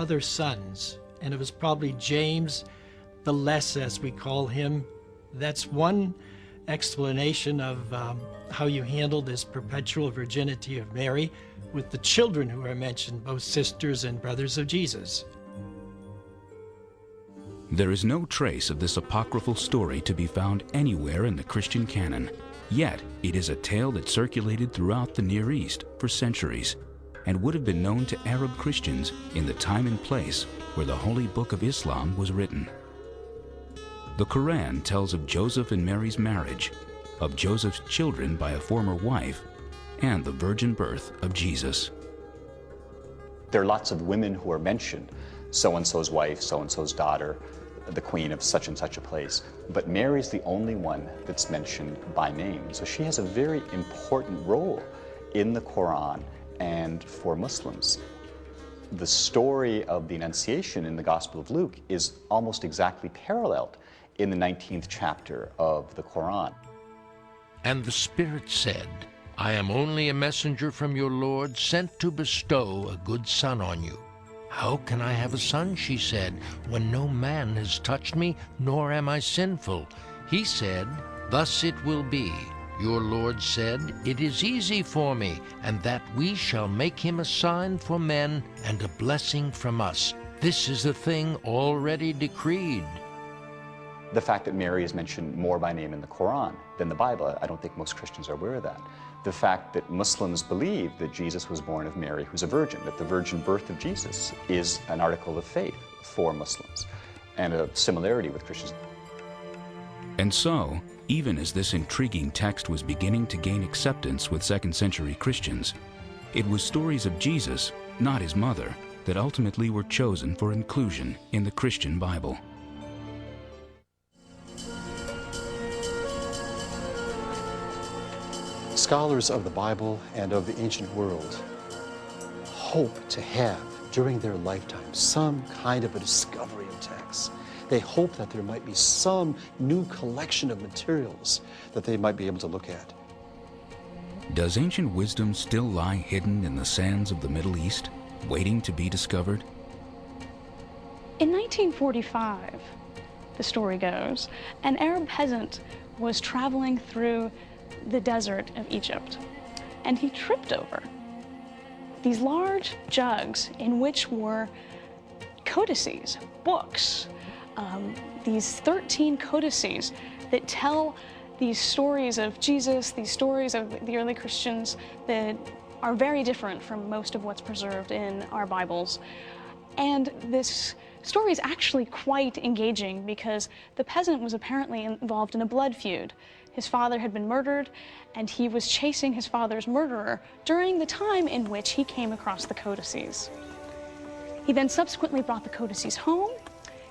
other sons, and it was probably James the Less, as we call him. That's one explanation of how you handle this perpetual virginity of Mary with the children who are mentioned, both sisters and brothers of Jesus. There is no trace of this apocryphal story to be found anywhere in the Christian canon. Yet, it is a tale that circulated throughout the Near East for centuries and would have been known to Arab Christians in the time and place where the Holy Book of Islam was written. The Quran tells of Joseph and Mary's marriage, of Joseph's children by a former wife, and the virgin birth of Jesus. There are lots of women who are mentioned, so-and-so's wife, so-and-so's daughter, the queen of such and such a place. But Mary's the only one that's mentioned by name. So she has a very important role in the Quran and for Muslims. The story of the Annunciation in the Gospel of Luke is almost exactly paralleled in the 19th chapter of the Quran. And the Spirit said, I am only a messenger from your Lord, sent to bestow a good son on you. How can I have a son, she said, when no man has touched me, nor am I sinful? He said, Thus it will be. Your Lord said, It is easy for me, and that we shall make him a sign for men and a blessing from us. This is a thing already decreed. The fact that Mary is mentioned more by name in the Quran than the Bible, I don't think most Christians are aware of that. The fact that Muslims believe that Jesus was born of Mary, who's a virgin, that the virgin birth of Jesus is an article of faith for Muslims, and a similarity with Christians. And so, even as this intriguing text was beginning to gain acceptance with second-century Christians, it was stories of Jesus, not his mother, that ultimately were chosen for inclusion in the Christian Bible. Scholars of the Bible and of the ancient world hope to have, during their lifetime, some kind of a discovery of texts. They hope that there might be some new collection of materials that they might be able to look at. Does ancient wisdom still lie hidden in the sands of the Middle East, waiting to be discovered? In 1945, the story goes, an Arab peasant was traveling through the desert of Egypt, and he tripped over these large jugs in which were codices, books, these 13 codices that tell these stories of Jesus, these stories of the early Christians that are very different from most of what's preserved in our Bibles. And this story is actually quite engaging because the peasant was apparently involved in a blood feud. His father had been murdered, and he was chasing his father's murderer during the time in which he came across the codices. He then subsequently brought the codices home.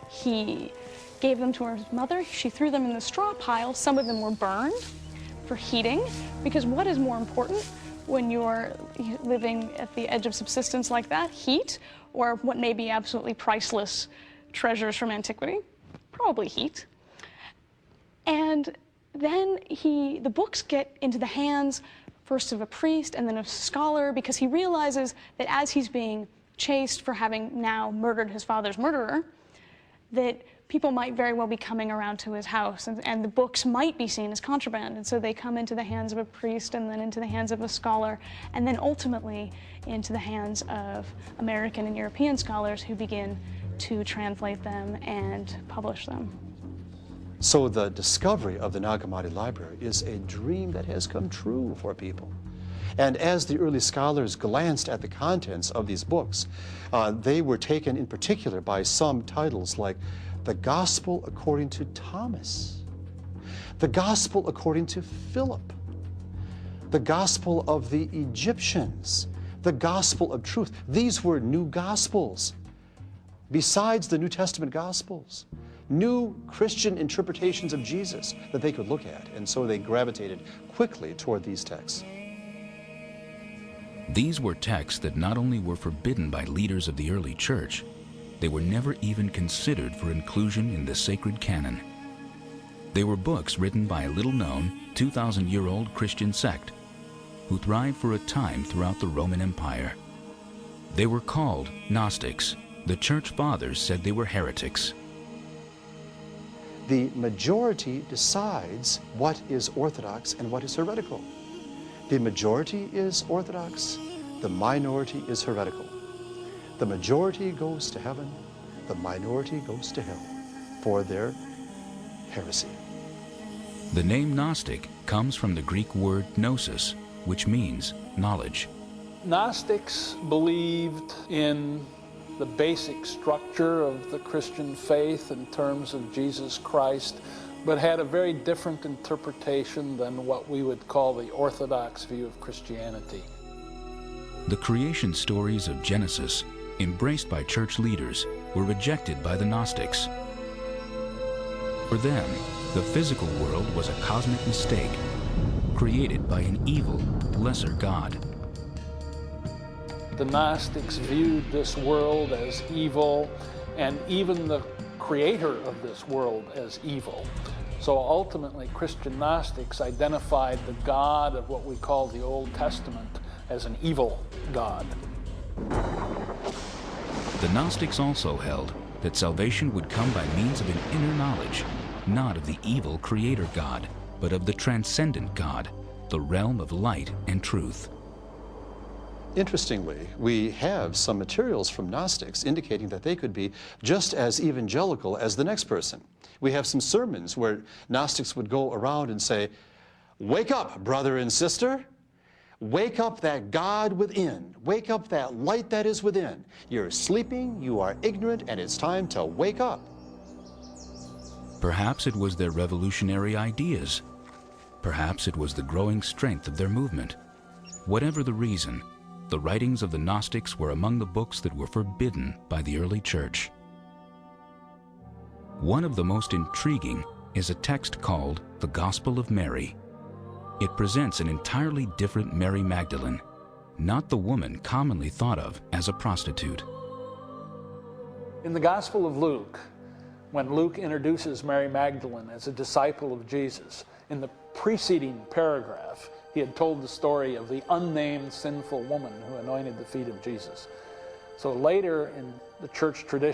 He gave them to his mother. She threw them in the straw pile. Some of them were burned for heating, because what is more important when you're living at the edge of subsistence like that? Heat, or what may be absolutely priceless treasures from antiquity? Probably heat. And then the books get into the hands first of a priest and then of a scholar, because he realizes that as he's being chased for having now murdered his father's murderer, that people might very well be coming around to his house, and the books might be seen as contraband. And so they come into the hands of a priest, and then into the hands of a scholar, and then ultimately into the hands of American and European scholars who begin to translate them and publish them. So the discovery of the Nag Hammadi Library is a dream that has come true for people. And as the early scholars glanced at the contents of these books, they were taken in particular by some titles like The Gospel According to Thomas, The Gospel According to Philip, The Gospel of the Egyptians, The Gospel of Truth. These were new Gospels, besides the New Testament Gospels. New Christian interpretations of Jesus that they could look at, and so they gravitated quickly toward these texts. These were texts that not only were forbidden by leaders of the early church, they were never even considered for inclusion in the sacred canon. They were books written by a little-known, 2,000-year-old Christian sect who thrived for a time throughout the Roman Empire. They were called Gnostics, The church fathers said they were heretics. The majority decides what is orthodox and what is heretical. The majority is orthodox, the minority is heretical. The majority goes to heaven, the minority goes to hell for their heresy. The name Gnostic comes from the Greek word gnosis, which means knowledge. Gnostics believed in the basic structure of the Christian faith in terms of Jesus Christ, but had a very different interpretation than what we would call the Orthodox view of Christianity. The creation stories of Genesis, embraced by church leaders, were rejected by the Gnostics. For them, the physical world was a cosmic mistake, created by an evil, lesser God. The Gnostics viewed this world as evil, and even the creator of this world as evil. So ultimately, Christian Gnostics identified the God of what we call the Old Testament as an evil God. The Gnostics also held that salvation would come by means of an inner knowledge, not of the evil creator God, but of the transcendent God, the realm of light and truth. Interestingly, we have some materials from Gnostics indicating that they could be just as evangelical as the next person. We have some sermons where Gnostics would go around and say, "Wake up, brother and sister. Wake up that God within. Wake up that light that is within. You're sleeping, you are ignorant, and it's time to wake up." Perhaps it was their revolutionary ideas. Perhaps it was the growing strength of their movement. Whatever the reason, the writings of the Gnostics were among the books that were forbidden by the early church. One of the most intriguing is a text called the Gospel of Mary. It presents an entirely different Mary Magdalene, not the woman commonly thought of as a prostitute. In the Gospel of Luke, when Luke introduces Mary Magdalene as a disciple of Jesus, in the preceding paragraph, he had told the story of the unnamed sinful woman who anointed the feet of Jesus. So later in the church tradition,